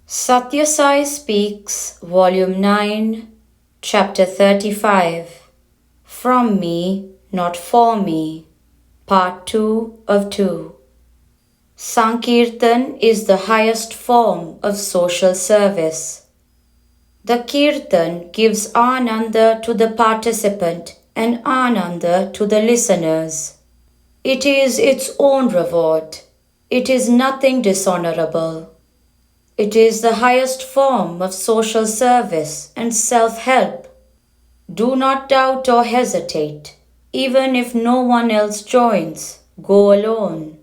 Sathya Sai Speaks, Volume 9, Chapter 35. From Me, Not For Me, Part 2 of 2. Sankirtan is the highest form of social service. The Kirtan gives Ananda to the participant and Ananda to the listeners. It is its own reward. It is nothing dishonorable. It is the highest form of social service and self-help. Do not doubt or hesitate. Even if no one else joins, go alone.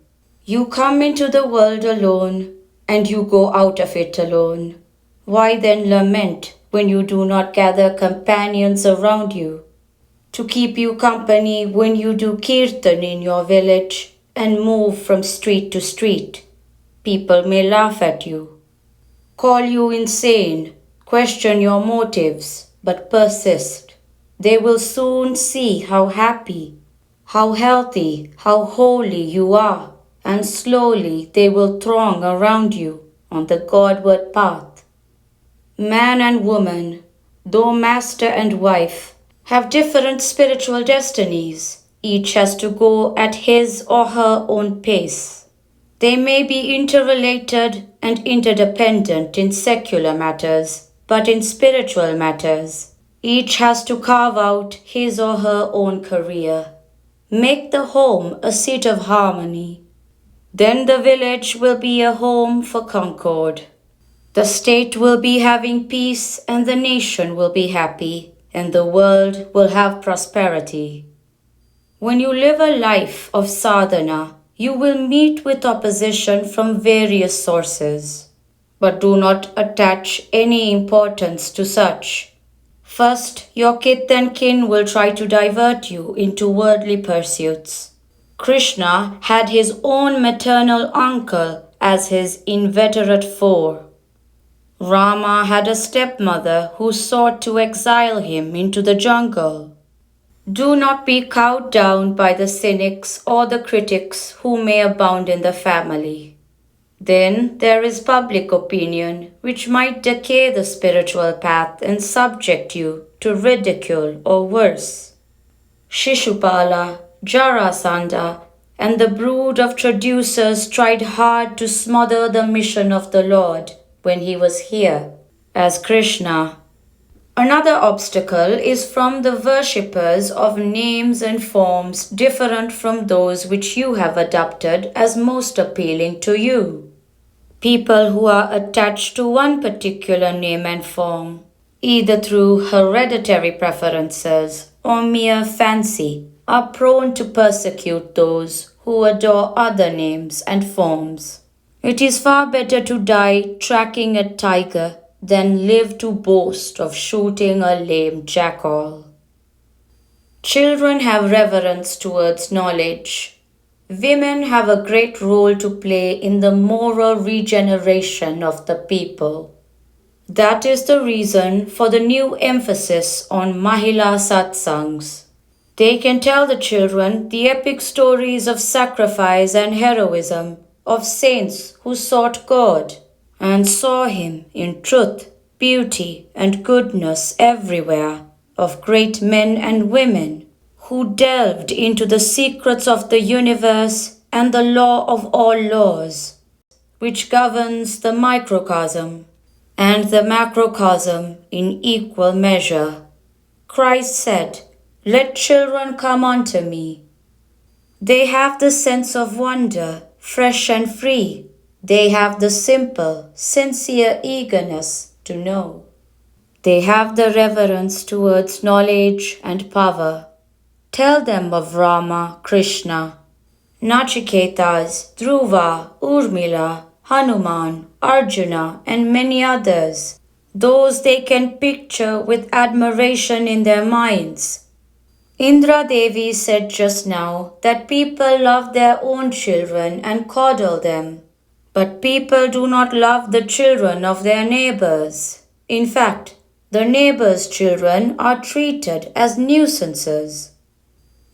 You come into the world alone, and you go out of it alone. Why then lament when you do not gather companions around you to keep you company when you do kirtan in your village and move from street to street? People may laugh at you, call you insane, question your motives, but persist. They will soon see how happy, how healthy, how holy you are, and slowly they will throng around you on the Godward path. Man and woman, though master and wife, have different spiritual destinies. Each has to go at his or her own pace. They may be interrelated and interdependent in secular matters, but in spiritual matters, each has to carve out his or her own career. Make the home a seat of harmony. Then the village will be a home for concord. The state will be having peace, and the nation will be happy, and the world will have prosperity. When you live a life of sadhana, you will meet with opposition from various sources, but do not attach any importance to such. First, your kith and kin will try to divert you into worldly pursuits. Krishna had his own maternal uncle as his inveterate foe. Rama had a stepmother who sought to exile him into the jungle. Do not be cowed down by the cynics or the critics who may abound in the family. Then there is public opinion, which might decay the spiritual path and subject you to ridicule or worse. Shishupala, Jarasandha, and the brood of traducers tried hard to smother the mission of the Lord when he was here as Krishna. Another obstacle is from the worshippers of names and forms different from those which you have adopted as most appealing to you. People who are attached to one particular name and form, either through hereditary preferences or mere fancy, are prone to persecute those who adore other names and forms. It is far better to die tracking a tiger than live to boast of shooting a lame jackal. Children have reverence towards knowledge. Women have a great role to play in the moral regeneration of the people. That is the reason for the new emphasis on Mahila Satsangs. They can tell the children the epic stories of sacrifice and heroism of saints who sought God and saw Him in truth, beauty, and goodness everywhere, of great men and women who delved into the secrets of the universe and the law of all laws, which governs the microcosm and the macrocosm in equal measure. Christ said, "Let children come unto me." They have the sense of wonder, fresh and free. They have the simple, sincere eagerness to know. They have the reverence towards knowledge and power. Tell them of Rama, Krishna, Nachiketas, Dhruva, Urmila, Hanuman, Arjuna, and many others, those they can picture with admiration in their minds. Indra Devi said just now that people love their own children and coddle them. But people do not love the children of their neighbors. In fact, the neighbors' children are treated as nuisances.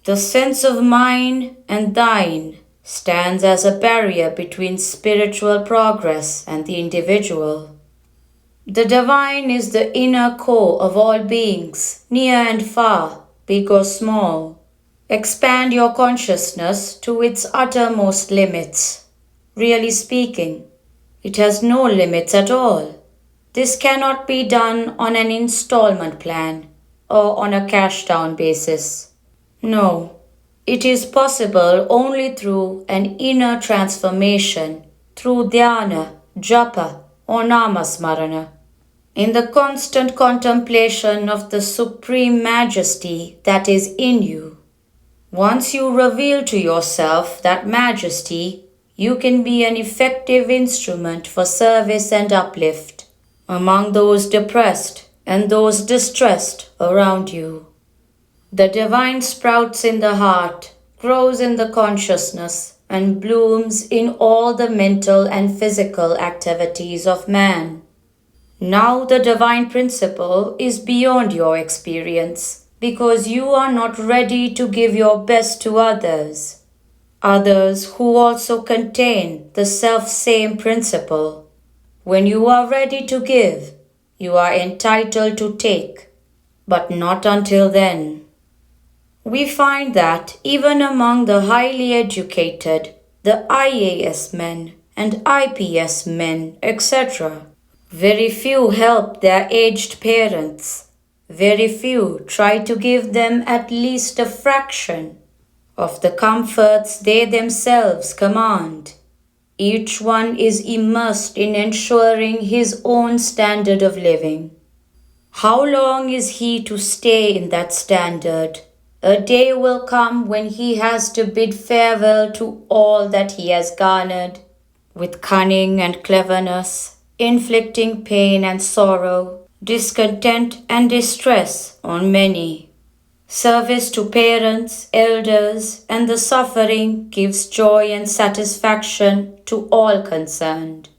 The sense of mine and thine stands as a barrier between spiritual progress and the individual. The divine is the inner core of all beings, near and far, big or small. Expand your consciousness to its uttermost limits. Really speaking, it has no limits at all. This cannot be done on an installment plan or on a cash down basis. No, it is possible only through an inner transformation, through dhyana, japa, or namasmarana. In the constant contemplation of the supreme majesty that is in you. Once you reveal to yourself that majesty, you can be an effective instrument for service and uplift among those depressed and those distressed around you. The divine sprouts in the heart, grows in the consciousness, and blooms in all the mental and physical activities of man. Now the divine principle is beyond your experience because you are not ready to give your best to others. Others who also contain the self-same principle. When you are ready to give, you are entitled to take, but not until then. We find that even among the highly educated, the IAS men and IPS men, etc., very few help their aged parents. Very few try to give them at least a fraction of the comforts they themselves command. Each one is immersed in ensuring his own standard of living. How long is he to stay in that standard? A day will come when he has to bid farewell to all that he has garnered with cunning and cleverness, inflicting pain and sorrow, discontent and distress on many. Service to parents, elders, and the suffering gives joy and satisfaction to all concerned.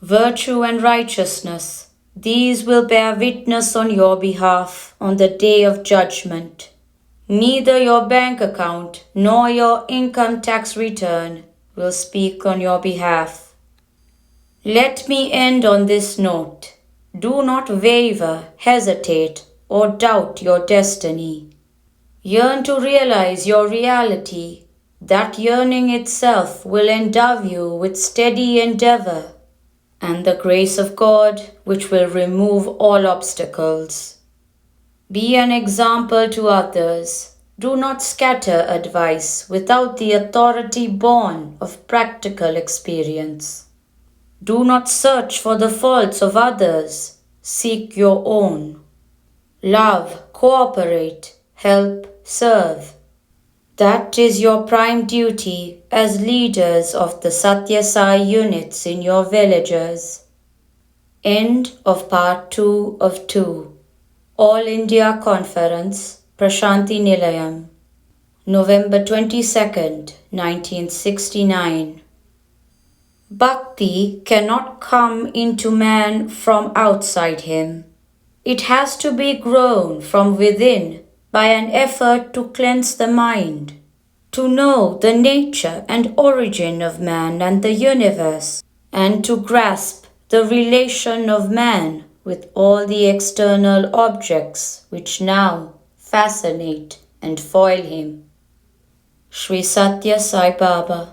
Virtue and righteousness, these will bear witness on your behalf on the day of judgment. Neither your bank account nor your income tax return will speak on your behalf. Let me end on this note. Do not waver, hesitate, or doubt your destiny. Yearn to realize your reality. That yearning itself will endow you with steady endeavor and the grace of God which will remove all obstacles. Be an example to others. Do not scatter advice without the authority born of practical experience. Do not search for the faults of others. Seek your own. Love, cooperate, help, serve. That is your prime duty as leaders of the Sathya Sai units in your villages. End of part 2 of 2. All India Conference, Prashanti Nilayam, November 22nd, 1969. Bhakti cannot come into man from outside him. It has to be grown from within by an effort to cleanse the mind, to know the nature and origin of man and the universe, and to grasp the relation of man with all the external objects which now fascinate and foil him. Sri Sathya Sai Baba.